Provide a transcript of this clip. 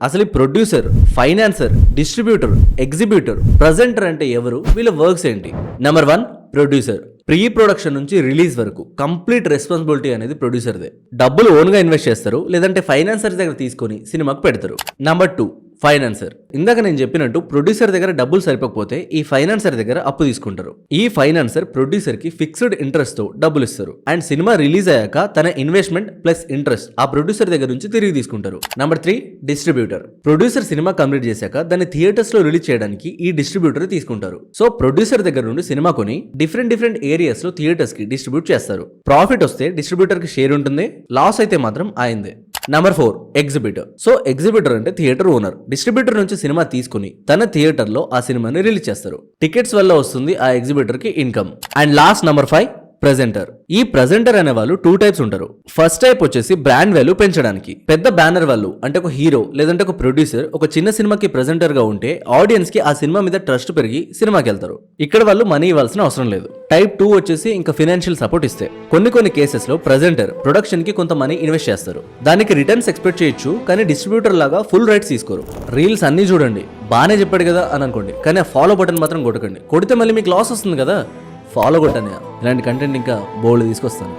అసలు ఈ producer, financer, distributor, exhibitor, presenter అంటే ఎవరు, వీళ్ళ వర్క్స్ ఏంటి? Number 1 producer. ప్రీ ప్రొడక్షన్ నుంచి రిలీజ్ వరకు కంప్లీట్ రెస్పాన్సిబిలిటీ అనేది ప్రొడ్యూసర్దే. డబ్బులు ఓన్గా ఇన్వెస్ట్ చేస్తారు, లేదంటే ఫైనాన్సర్ దగ్గర తీసుకొని సినిమాకు పెడతారు. Number 2 financer. ఇందాక నేను చెప్పినట్టు ప్రొడ్యూసర్ దగ్గర డబ్బులు సరిపోకపోతే ఈ ఫైనాన్సర్ దగ్గర అప్పు తీసుకుంటారు. ఈ ఫైనాన్సర్ ప్రొడ్యూసర్ కి ఫిక్స్డ్ ఇంట్రెస్ట్ తో డబ్బులు ఇస్తారు అండ్ సినిమా రిలీజ్ అయ్యాక తన ఇన్వెస్ట్మెంట్ ప్లస్ ఇంట్రెస్ట్ ఆ ప్రొడ్యూసర్ దగ్గర నుంచి తిరిగి తీసుకుంటారు. Number 3 distributor. Producer cinema complete చేశాక దాన్ని థియేటర్స్ లో రిలీజ్ చేయడానికి ఈ డిస్ట్రిబ్యూటర్ తీసుకుంటారు. సో ప్రొడ్యూసర్ దగ్గర నుండి సినిమా కొని డిఫరెంట్ ఏరియాస్ లో థియేటర్స్ కి డిస్ట్రిబ్యూట్ చేస్తారు. ప్రాఫిట్ వస్తే డిస్ట్రిబ్యూటర్ కి షేర్ ఉంటుంది, లాస్ అయితే మాత్రం ఆయిందే. Number 4 exhibitor. సో ఎగ్జిబిటర్ అంటే థియేటర్ ఓనర్. డిస్ట్రిబ్యూటర్ నుంచి సినిమా తీసుకుని తన థియేటర్ లో ఆ సినిమాని రిలీజ్ చేస్తారు. టికెట్స్ వల్ల వస్తుంది ఆ ఎగ్జిబిటర్ కి income. And last number 5 presenter. ఈ ప్రెజెంటర్ అనే వాళ్ళు 2 టైప్స్ ఉంటారు. ఫస్ట్ టైప్ వచ్చేసి బ్రాండ్ వాల్యూ పెంచడానికి. పెద్ద బ్యానర్ వాళ్ళు అంటే ఒక హీరో లేదంటే ఒక ప్రొడ్యూసర్ ఒక చిన్న సినిమాకి ప్రెజెంటర్ గా ఉంటే ఆడియన్స్ కి ఆ సినిమా మీద ట్రస్ట్ పెరిగి సినిమాకి వెళ్తారు. ఇక్కడ వాళ్ళు మనీ ఇవ్వాల్సిన అవసరం లేదు. టైప్ 2 వచ్చేసి ఇంకా ఫైనాన్షియల్ సపోర్ట్ ఇస్తే. కొన్ని కేసెస్ లో ప్రెజెంటర్ ప్రొడక్షన్ కి కొంత మనీ ఇన్వెస్ట్ చేస్తారు. దానికి రిటర్న్స్ ఎక్స్పెక్ట్ చేయొచ్చు, కానీ డిస్ట్రిబ్యూటర్ లాగా ఫుల్ రైట్స్ తీసుకోరు. రీల్స్ అన్ని చూడండి, బానే చెప్పాడు కదా అని అనుకోండి, కానీ ఆ ఫాలో బటన్ మాత్రం కొట్టకండి. కొడితే మళ్ళీ మీకు లాస్ వస్తుంది కదా. ఫాలో కొట్టని. ఇలాంటి కంటెంట్ ఇంకా బోల్డ్ తీసుకొస్తాను.